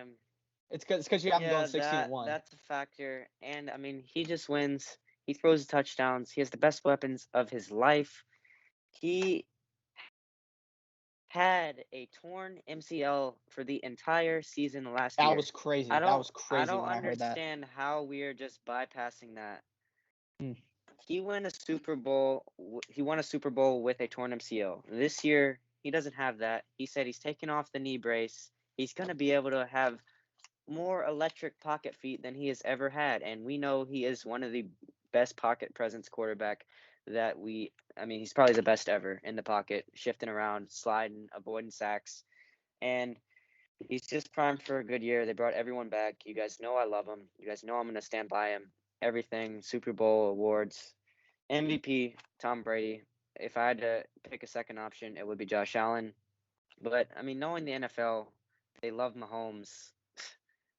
It's because you have him going 16-1. That's a factor. And, I mean, he just wins. He throws touchdowns. He has the best weapons of his life. He had a torn MCL for the entire season last year. That was crazy. I don't understand how we are just bypassing that. He won a Super Bowl. He won a Super Bowl with a torn MCL. This year, he doesn't have that. He said he's taken off the knee brace. He's going to be able to have more electric pocket feet than he has ever had. And we know he is one of the best pocket presence quarterback he's probably the best ever in the pocket, shifting around, sliding, avoiding sacks. And he's just primed for a good year. They brought everyone back. You guys know I love him. You guys know I'm going to stand by him. Everything, Super Bowl, awards, MVP, Tom Brady. If I had to pick a second option, it would be Josh Allen. But, I mean, knowing the NFL, they love Mahomes.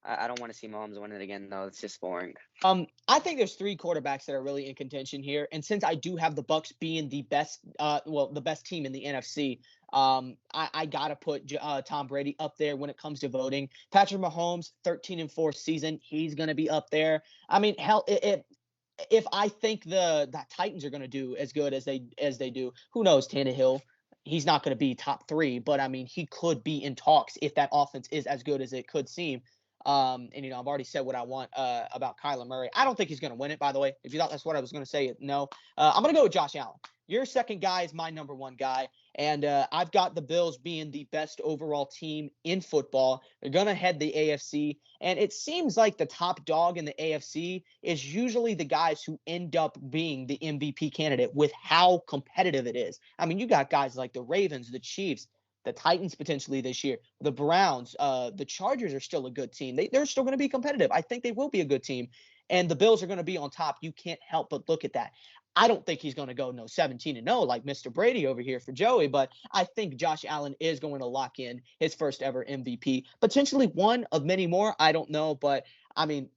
I don't want to see Mahomes win it again, though. It's just boring. I think there's three quarterbacks that are really in contention here. And since I do have the Bucs being the best, the best team in the NFC, I got to put Tom Brady up there when it comes to voting. Patrick Mahomes, 13-4 season. He's going to be up there. I mean, hell, if I think the Titans are going to do as good as they do, who knows, Tannehill. He's not going to be top 3, but I mean, he could be in talks if that offense is as good as it could seem. And I've already said what I want about Kyler Murray. I don't think he's going to win it, by the way. If you thought that's what I was going to say, no. I'm going to go with Josh Allen. Your second guy is my number one guy. And I've got the Bills being the best overall team in football. They're going to head the AFC. And it seems like the top dog in the AFC is usually the guys who end up being the MVP candidate with how competitive it is. I mean, you got guys like the Ravens, the Chiefs, the Titans potentially this year, the Browns, the Chargers are still a good team. They're still going to be competitive. I think they will be a good team. And the Bills are going to be on top. You can't help but look at that. I don't think he's going to go 17-0 like Mr. Brady over here for Joey, but I think Josh Allen is going to lock in his first ever MVP, potentially one of many more. I don't know, but I mean,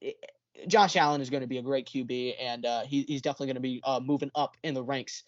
Josh Allen is going to be a great QB, and he's definitely going to be moving up in the ranks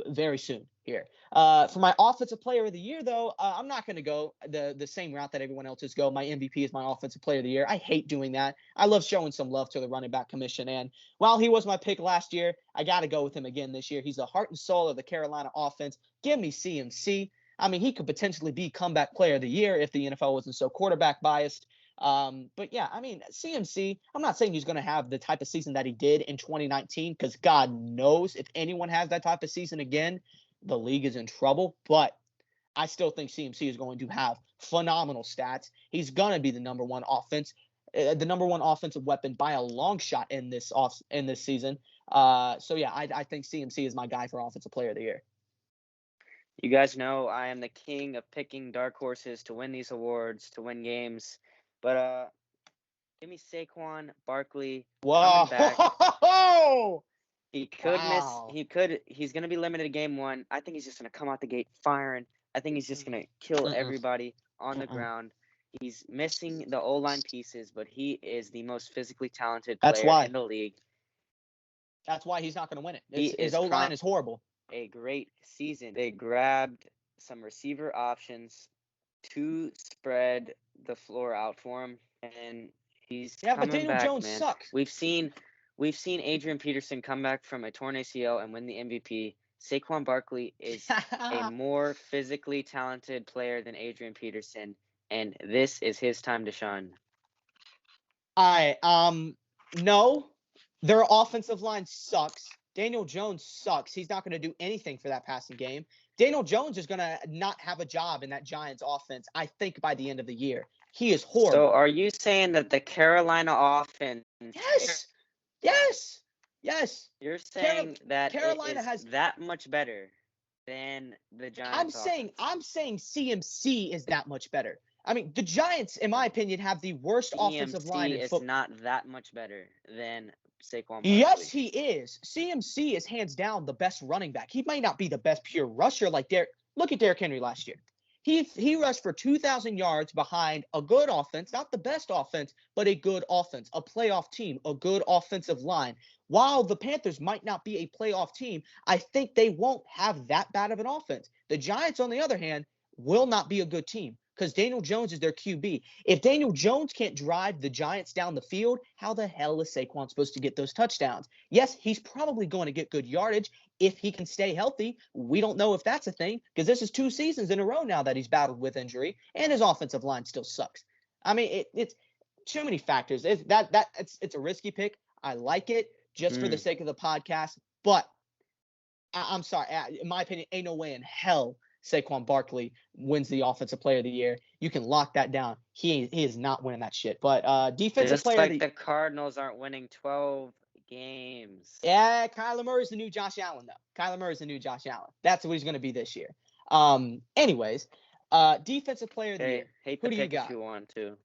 very soon here. For my offensive player of the year, though, I'm not going to go the same route that everyone else is go. My MVP is my offensive player of the year. I hate doing that. I love showing some love to the running back commission. And while he was my pick last year, I got to go with him again this year. He's the heart and soul of the Carolina offense. Give me CMC. I mean, he could potentially be comeback player of the year if the NFL wasn't so quarterback biased. But yeah, I mean, CMC, I'm not saying he's going to have the type of season that he did in 2019, because God knows if anyone has that type of season again, the league is in trouble. But I still think CMC is going to have phenomenal stats. He's going to be the number one offensive weapon by a long shot in this season. So yeah, I think CMC is my guy for offensive player of the year. You guys know I am the king of picking dark horses to win these awards, to win games. But give me Saquon Barkley coming back. Whoa! He could miss. He's going to be limited to game one. I think he's just going to come out the gate firing. I think he's just going to kill everybody on the ground. He's missing the O-line pieces, but he is the most physically talented player in the league. That's why he's not going to win it. His O-line is horrible. A great season. They grabbed some receiver options to spread the floor out for him, and he's coming but Daniel back, Jones man. sucks. We've seen Adrian Peterson come back from a torn ACL and win the MVP. Saquon Barkley is a more physically talented player than Adrian Peterson, and this is his time to shine. No, their offensive line sucks. Daniel Jones sucks. He's not going to do anything for that passing game. Daniel Jones is going to not have a job in that Giants offense, I think, by the end of the year. He is horrible. So are you saying that the Carolina offense... Yes. You're saying that Carolina has that much better than the Giants offense. I'm saying CMC is that much better. I mean, the Giants, in my opinion, have the worst offensive line in football. CMC is not that much better than Saquon Barkley. Yes, he is. CMC is hands down the best running back. He might not be the best pure rusher like Derrick. Look at Derrick Henry last year. He rushed for 2,000 yards behind a good offense, not the best offense, but a good offense, a playoff team, a good offensive line. While the Panthers might not be a playoff team, I think they won't have that bad of an offense. The Giants, on the other hand, will not be a good team because Daniel Jones is their QB. If Daniel Jones can't drive the Giants down the field, how the hell is Saquon supposed to get those touchdowns? Yes, he's probably going to get good yardage if he can stay healthy. We don't know if that's a thing because this is 2 seasons in a row now that he's battled with injury, and his offensive line still sucks. I mean, it's too many factors. It's a risky pick. I like it just for the sake of the podcast, but I'm sorry. In my opinion, ain't no way in hell Saquon Barkley wins the offensive player of the year. You can lock that down. He is not winning that shit. But defensive player of the year. The Cardinals aren't winning 12 games. Yeah, Kyler Murray's the new Josh Allen, though. Kyler Murray's the new Josh Allen. That's what he's going to be this year. Anyways, defensive player of the year. Hate the pick if you want to.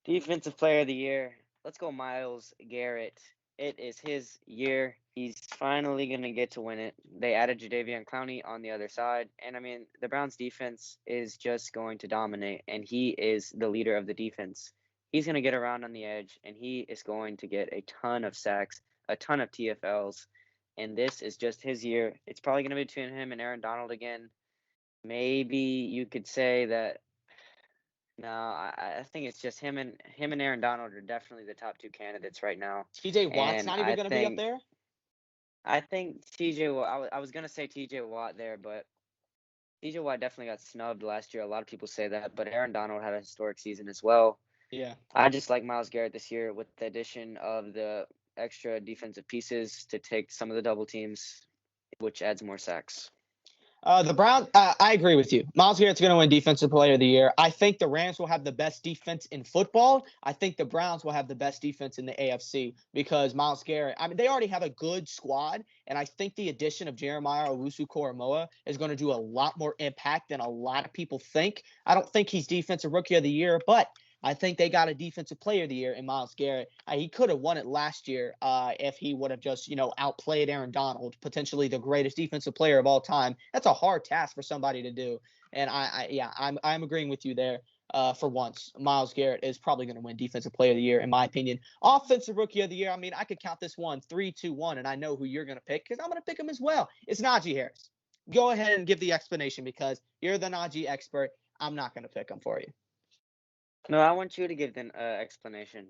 Defensive player of the year. Let's go Myles Garrett. It is his year. He's finally going to get to win it. They added Jadeveon Clowney on the other side. And, I mean, the Browns' defense is just going to dominate, and he is the leader of the defense. He's going to get around on the edge, and he is going to get a ton of sacks, a ton of TFLs, and this is just his year. It's probably going to be between him and Aaron Donald again. Maybe you could say that. No, I think it's just him and Aaron Donald are definitely the top 2 candidates right now. TJ Watt's not even going to be up there? I think TJ Watt, I was going to say TJ Watt there, but TJ Watt definitely got snubbed last year. A lot of people say that, but Aaron Donald had a historic season as well. Yeah. I just like Myles Garrett this year with the addition of the extra defensive pieces to take some of the double teams, which adds more sacks. The Browns, I agree with you. Myles Garrett's going to win Defensive Player of the Year. I think the Rams will have the best defense in football. I think the Browns will have the best defense in the AFC because Myles Garrett, I mean, they already have a good squad, and I think the addition of Jeremiah Owusu-Koramoah is going to do a lot more impact than a lot of people think. I don't think he's Defensive Rookie of the Year, but I think they got a Defensive Player of the Year in Myles Garrett. He could have won it last year if he would have just, outplayed Aaron Donald, potentially the greatest defensive player of all time. That's a hard task for somebody to do. And I'm agreeing with you there. For once, Myles Garrett is probably going to win Defensive Player of the Year, in my opinion. Offensive Rookie of the Year, I mean, I could count this one 3-2-1, and I know who you're going to pick because I'm going to pick him as well. It's Najee Harris. Go ahead and give the explanation because you're the Najee expert. I'm not going to pick him for you. No, I want you to give the explanation.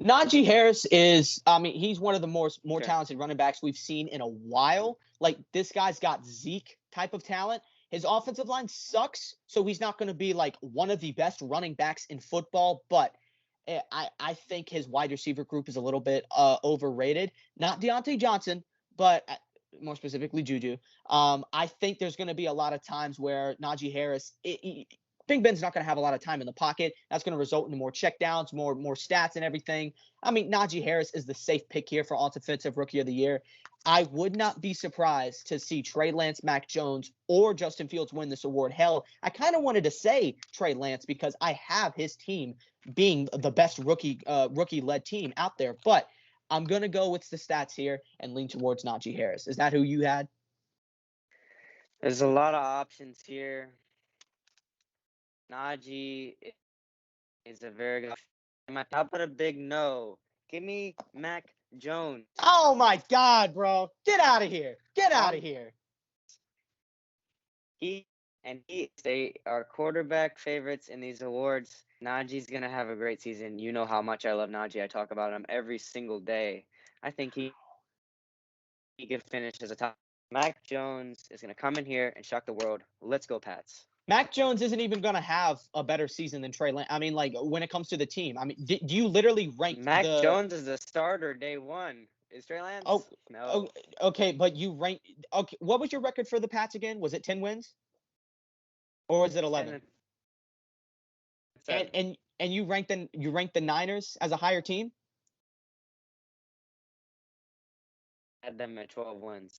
Najee Harris is, I mean, he's one of the more Okay. talented running backs we've seen in a while. Like, this guy's got Zeke type of talent. His offensive line sucks, so he's not going to be like one of the best running backs in football. But I think his wide receiver group is a little bit overrated. Not Deontay Johnson, but more specifically Juju. I think there's going to be a lot of times where Najee Harris, Big Ben's not going to have a lot of time in the pocket. That's going to result in more checkdowns, more stats and everything. I mean, Najee Harris is the safe pick here for Offensive Rookie of the Year. I would not be surprised to see Trey Lance, Mac Jones, or Justin Fields win this award. Hell, I kind of wanted to say Trey Lance because I have his team being the best rookie-led team out there. But I'm going to go with the stats here and lean towards Najee Harris. Is that who you had? There's a lot of options here. Najee is a very good option. How about a big no? Give me Mac Jones. Oh my God, bro. Get out of here. Get out of here. They are quarterback favorites in these awards. Najee's going to have a great season. You know how much I love Najee. I talk about him every single day. I think he could finish as a top. Mac Jones is going to come in here and shock the world. Let's go, Pats. Mac Jones isn't even going to have a better season than Trey Lance. I mean, like, when it comes to the team. I mean, do you literally rank Mac Jones is the starter day one. Is Trey Lance? Oh, no. Okay, but you rank. Okay, what was your record for the Pats again? Was it 10 wins? Or was it 11? And you ranked the Niners as a higher team? Had them at 12 wins.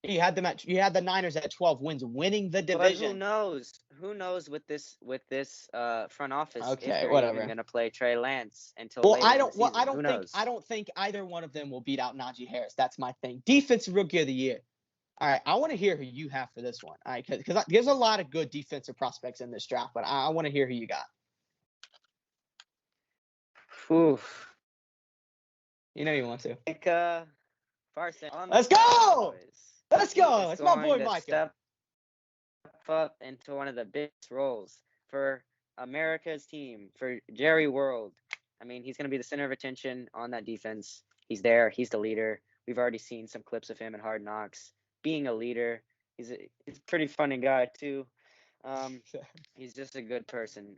You had the Niners at 12 wins, winning the division. But who knows with this front office if they're whatever. even going to play Trey Lance until Well, later in the season. I don't think either one of them will beat out Najee Harris. That's my thing. Defensive Rookie of the Year. All right, I want to hear who you have for this one. All right, because there's a lot of good defensive prospects in this draft, but I want to hear who you got. Oof. You know you want to. Parsons. Let's go! Let's go. It's my boy Micah. Step up into one of the biggest roles for America's team, for Jerry World. I mean, he's going to be the center of attention on that defense. He's there. He's the leader. We've already seen some clips of him in Hard Knocks being a leader. He's a pretty funny guy, too. He's just a good person.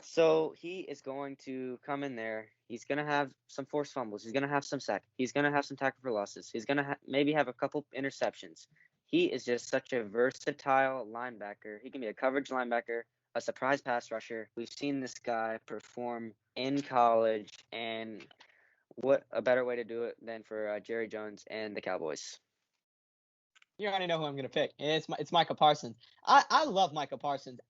So he is going to come in there. He's going to have some forced fumbles. He's going to have some sacks. He's going to have some tackle for losses. He's going to maybe have a couple interceptions. He is just such a versatile linebacker. He can be a coverage linebacker, a surprise pass rusher. We've seen this guy perform in college, and what a better way to do it than for Jerry Jones and the Cowboys. You already know who I'm going to pick. It's Micah Parsons. I love Micah Parsons.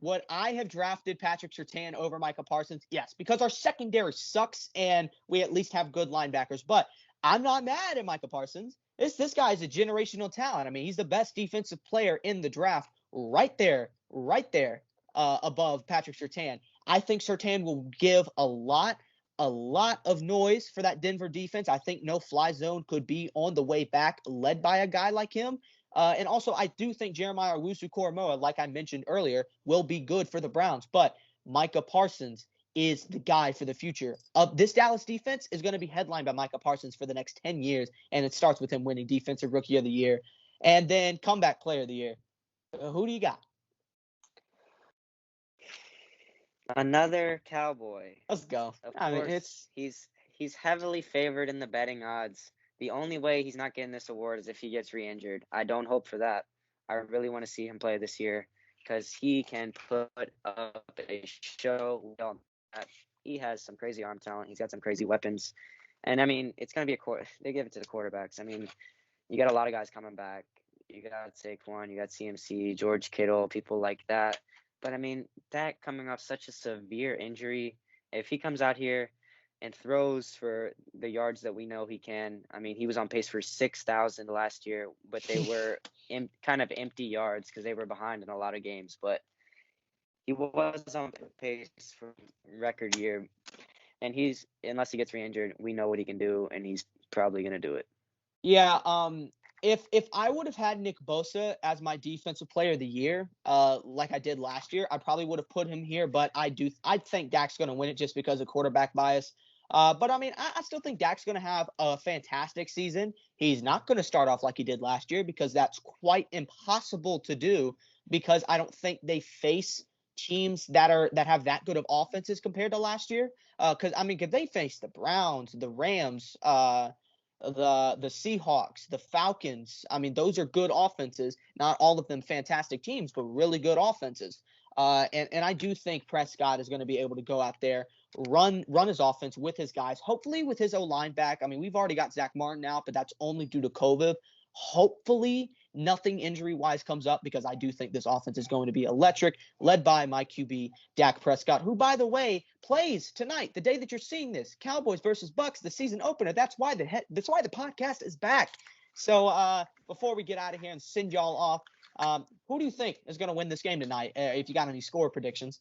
Would I have drafted Patrick Surtain over Micah Parsons? Yes, because our secondary sucks and we at least have good linebackers. But I'm not mad at Micah Parsons. This guy is a generational talent. I mean, he's the best defensive player in the draft right there, above Patrick Surtain. I think Surtain will give a lot of noise for that Denver defense. I think no fly zone could be on the way back led by a guy like him. And also, I do think Jeremiah Owusu-Koramoah, like I mentioned earlier, will be good for the Browns. But Micah Parsons is the guy for the future. This Dallas defense is going to be headlined by Micah Parsons for the next 10 years, and it starts with him winning Defensive Rookie of the Year and then Comeback Player of the Year. Who do you got? Another Cowboy. Let's go. Of course, he's heavily favored in the betting odds. The only way he's not getting this award is if he gets re-injured. I don't hope for that. I really want to see him play this year because he can put up a show. He has some crazy arm talent. He's got some crazy weapons. And, I mean, it's going to be they give it to the quarterbacks. I mean, you got a lot of guys coming back. You got Saquon, you got CMC, George Kittle, people like that. But, I mean, Dak coming off such a severe injury, if he comes out here and throws for the yards that we know he can. I mean, he was on pace for 6,000 last year, but they were kind of empty yards because they were behind in a lot of games. But he was on pace for record year. And unless he gets re-injured, we know what he can do, and he's probably going to do it. Yeah, if I would have had Nick Bosa as my defensive player of the year, like I did last year, I probably would have put him here, but I think Dak's going to win it just because of quarterback bias. But I mean, I still think Dak's going to have a fantastic season. He's not going to start off like he did last year because that's quite impossible to do because I don't think they face teams that have that good of offenses compared to last year. Because I mean, could they face the Browns, the Rams, the Seahawks, the Falcons? I mean, those are good offenses. Not all of them fantastic teams, but really good offenses. And I do think Prescott is going to be able to go out there, run his offense with his guys, hopefully with his O-line back. I mean, we've already got Zach Martin out, but that's only due to COVID. Hopefully nothing injury-wise comes up because I do think this offense is going to be electric, led by my QB, Dak Prescott, who, by the way, plays tonight, the day that you're seeing this, Cowboys versus Bucs, the season opener. That's why the podcast is back. So before we get out of here and send y'all off, who do you think is going to win this game tonight, if you got any score predictions?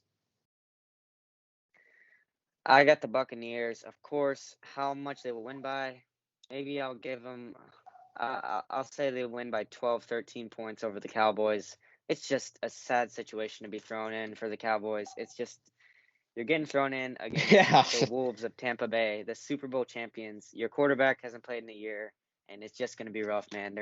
I got the Buccaneers. Of course, how much they will win by, maybe I'll give them I'll say they win by 12, 13 points over the Cowboys. It's just a sad situation to be thrown in for the Cowboys. It's just you're getting thrown in against the Wolves of Tampa Bay, the Super Bowl champions. Your quarterback hasn't played in a year, and it's just going to be rough, man.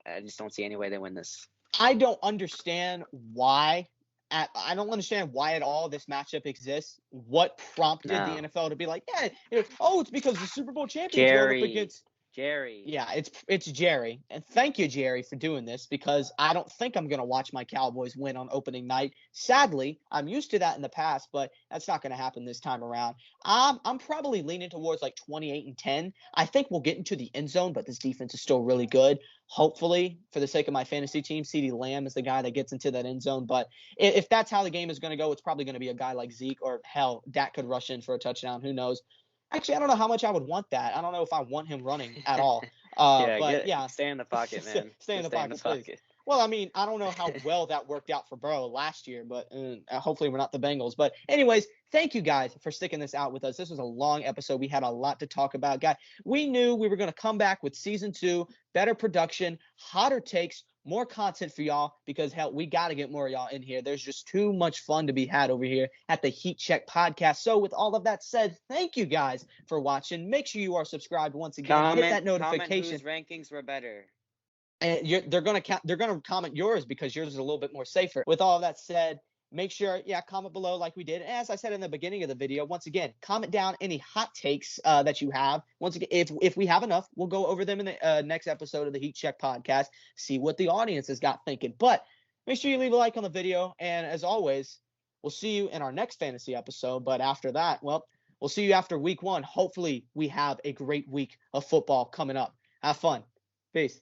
I just don't see any way they win this. I don't understand why. I don't understand why at all this matchup exists. What prompted the NFL to be like, it's because the Super Bowl champions going up against Jerry. Yeah, it's Jerry. And thank you, Jerry, for doing this because I don't think I'm going to watch my Cowboys win on opening night. Sadly, I'm used to that in the past, but that's not going to happen this time around. I'm probably leaning towards like 28-10. I think we'll get into the end zone, but this defense is still really good. Hopefully, for the sake of my fantasy team, CeeDee Lamb is the guy that gets into that end zone. But if that's how the game is going to go, it's probably going to be a guy like Zeke or, hell, Dak could rush in for a touchdown. Who knows? Actually, I don't know how much I would want that. I don't know if I want him running at all. Stay in the pocket, man. Stay in the pocket, please. Well, I mean, I don't know how well that worked out for Burrow last year, but hopefully we're not the Bengals. But anyways, thank you guys for sticking this out with us. This was a long episode. We had a lot to talk about, guys. We knew we were going to come back with season 2, better production, hotter takes, more content for y'all because, hell, we got to get more of y'all in here. There's just too much fun to be had over here at the Heat Check podcast. So with all of that said, thank you guys for watching. Make sure you are subscribed once again. Hit that notification. Comment whose rankings were better. And they're going to comment yours because yours is a little bit more safer. With all of that said, make sure, comment below like we did. And as I said in the beginning of the video, once again, comment down any hot takes that you have. Once again, if we have enough, we'll go over them in the next episode of the Heat Check podcast, see what the audience has got thinking. But make sure you leave a like on the video. And as always, we'll see you in our next fantasy episode. But after that, well, we'll see you after week 1. Hopefully we have a great week of football coming up. Have fun. Peace.